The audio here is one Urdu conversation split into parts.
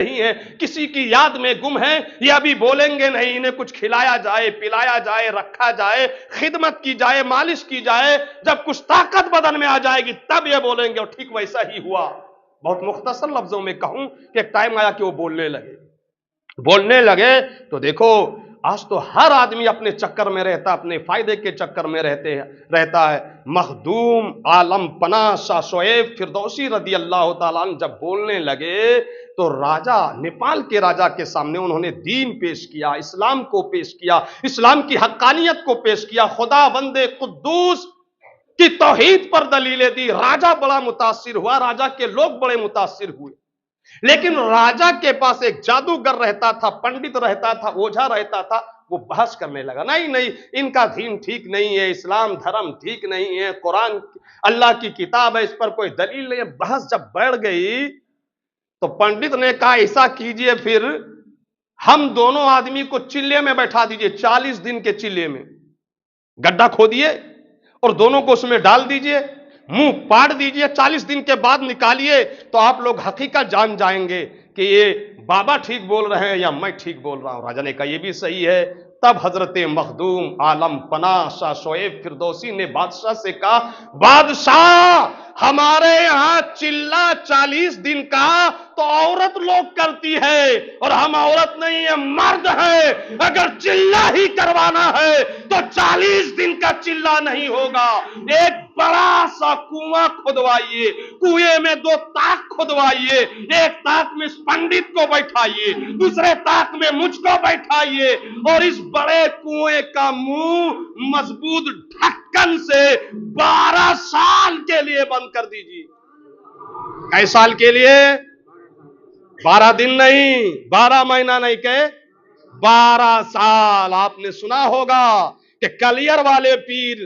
نہیں ہے, کسی کی یاد میں گم ہے, یہ ابھی بولیں گے نہیں, انہیں کچھ کھلایا جائے, پلایا جائے, رکھا جائے, خدمت کی جائے, مالش کی جائے, جب کچھ طاقت بدن میں آ جائے گی تب یہ بولیں گے, اور ٹھیک ویسا ہی ہوا. بہت مختصر لفظوں میں کہوں کہ ایک ٹائم آیا کہ وہ بولنے لگے تو دیکھو آج تو ہر آدمی اپنے چکر میں رہتا, اپنے فائدے کے چکر میں رہتا ہے. مخدوم عالم پناہ شاہ شعیب فردوسی رضی اللہ تعالیٰ عنہ جب بولنے لگے تو راجہ, نیپال کے راجہ کے سامنے انہوں نے دین پیش کیا, اسلام کو پیش کیا, اسلام کی حقانیت کو پیش کیا, خدا بند قدوس کی توحید پر دلیلیں دی. راجہ بڑا متاثر ہوا, راجہ کے لوگ بڑے متاثر ہوئے. لیکن راجہ کے پاس ایک جادوگر رہتا تھا, پنڈت رہتا تھا, اوجھا رہتا تھا. وہ بحث کرنے لگا, نہیں ان کا دین ٹھیک نہیں ہے, اسلام دھرم ٹھیک نہیں ہے, قرآن اللہ کی کتاب ہے, اس پر کوئی دلیل نہیں ہے. بحث جب بڑھ گئی تو پنڈت نے کہا ایسا کیجئے, پھر ہم دونوں آدمی کو چلے میں بیٹھا دیجئے, 40 دن کے چلے میں گڈھا کھودیے اور دونوں کو اس میں ڈال دیجئے, منہ پاڑ دیجئے, 40 دن کے بعد نکالیے تو آپ لوگ حقیقت جان جائیں گے کہ یہ بابا ٹھیک بول رہے ہیں یا میں ٹھیک بول رہا ہوں. راجہ نے کہا یہ بھی صحیح ہے. تب حضرت مخدوم عالم پناہ شاہ شعیب فردوسی نے بادشاہ سے کہا, بادشاہ ہمارے یہاں چلہ 40 دن کا تو عورت لوگ کرتی ہے, اور ہم عورت نہیں ہیں, مرد ہیں. اگر چلہ ہی کروانا ہے تو 40 دن کا چلہ نہیں ہوگا. ایک بڑا سا کنواں کھدوائیے, کنویں میں 2 تاک کھدوائیے, ایک تاک میں اس پنڈت کو بیٹھائیے, دوسرے تاک میں مجھ کو بیٹھائیے, اور اس بڑے کنویں کا منہ مضبوط ڈھکن سے 12 سال کے لیے بند کر دیجیے. کئی سال کے لیے؟ 12 دن نہیں, 12 مہینہ نہیں, کہ 12 سال. آپ نے سنا ہوگا کہ کلیر والے پیر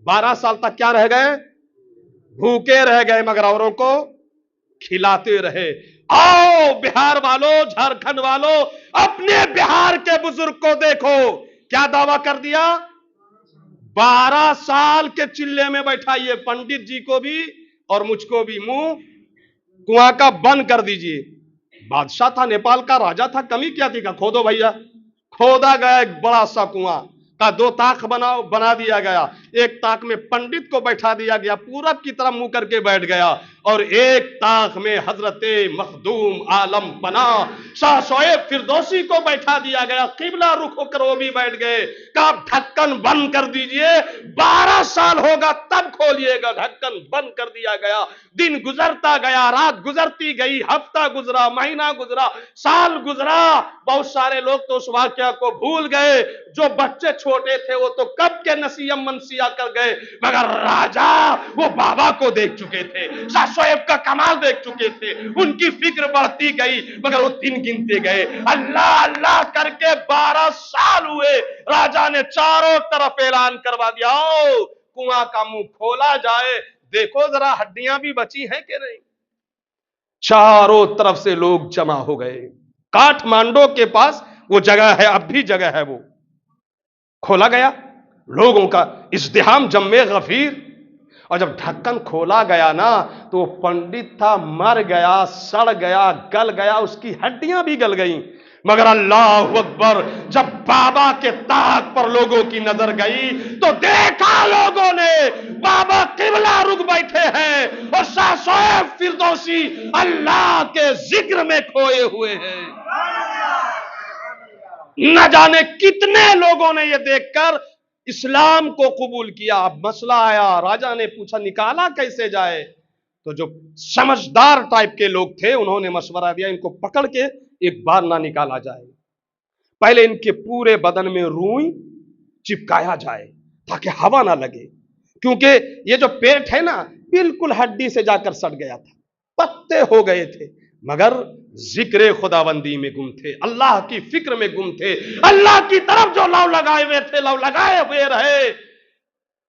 12 سال تک کیا رہ گئے؟ بھوکے رہ گئے, مگر اوروں کو کھلاتے رہے. آؤ بہار والوں, جھارکھنڈ والوں, اپنے بہار کے بزرگ کو دیکھو, کیا دعویٰ کر دیا؟ 12 سال کے چلے میں بیٹھائیے, پنڈت جی کو بھی اور مجھ کو بھی, منہ کنواں کا بند کر دیجئے. بادشاہ تھا, نیپال کا راجہ تھا, کمی کیا تھی؟ کہ کھودو بھیا. کھودا گیا ایک بڑا سا کنواں کا, 2 تاک بنا دیا گیا. ایک تاک میں پنڈت کو بیٹھا دیا گیا, پورب کی طرف منہ کر کے بیٹھ گیا, اور ایک تاک میں حضرت مخدوم عالم پناہ شاہ شعیب فردوسی کو بیٹھا دیا گیا. قبلہ رخ ہو کر وہ بھی بیٹھ گئے. کہا ڈھکن بند کر دیجئے, 12 سال ہوگا تب کھولیے گا. ڈھکن بند کر دیا گیا. دن گزرتا گیا, رات گزرتی گئی, ہفتہ گزرا, مہینہ گزرا, سال گزرا. بہت سارے لوگ تو اس واقعہ کو بھول گئے, جو بچے چھوٹے تھے وہ تو کب کے نسیم منسیہ کر گئے, مگر راجہ وہ بابا کو دیکھ چکے تھے, شاہ شعیب کا کمال دیکھ چکے تھے. ان کی فکر بڑھتی گئی, مگر وہ دن گنتے گئے. اللہ اللہ کر کے 12 سال ہوئے. راجہ نے چاروں طرف اعلان کروا دیا, کنواں کا منہ کھولا جائے, دیکھو ذرا ہڈیاں بھی بچی ہیں کہ نہیں. چاروں طرف سے لوگ جمع ہو گئے. کاٹھمانڈو کے پاس وہ جگہ ہے, اب بھی جگہ ہے, وہ کھولا گیا, لوگوں کا ازدحام جمع غفیر. اور جب ڈھکن کھولا گیا نا تو وہ پنڈت تھا, مر گیا, سڑ گیا, گل گیا, اس کی ہڈیاں بھی گل گئیں. مگر اللہ اکبر, جب بابا کے تاک پر لوگوں کی نظر گئی تو دیکھا لوگوں نے بابا قبلہ رخ بیٹھے ہیں, اور شاہ شعیب فردوسی اللہ کے ذکر میں کھوئے ہوئے ہیں. نہ جانے کتنے لوگوں نے یہ دیکھ کر اسلام کو قبول کیا. اب مسئلہ آیا, راجہ نے پوچھا نکالا کیسے جائے, تو جو سمجھدار ٹائپ کے لوگ تھے انہوں نے مشورہ دیا, ان کو پکڑ کے ایک بار نہ نکالا جائے, پہلے ان کے پورے بدن میں روئی چپکایا جائے تاکہ ہوا نہ لگے, کیونکہ یہ جو پیٹ ہے نا بالکل ہڈی سے جا کر سڑ گیا تھا, پتے ہو گئے تھے, مگر ذکر خداوندی میں گم تھے, اللہ کی فکر میں گم تھے, اللہ کی طرف جو لو لگائے ہوئے تھے لو لگائے ہوئے رہے.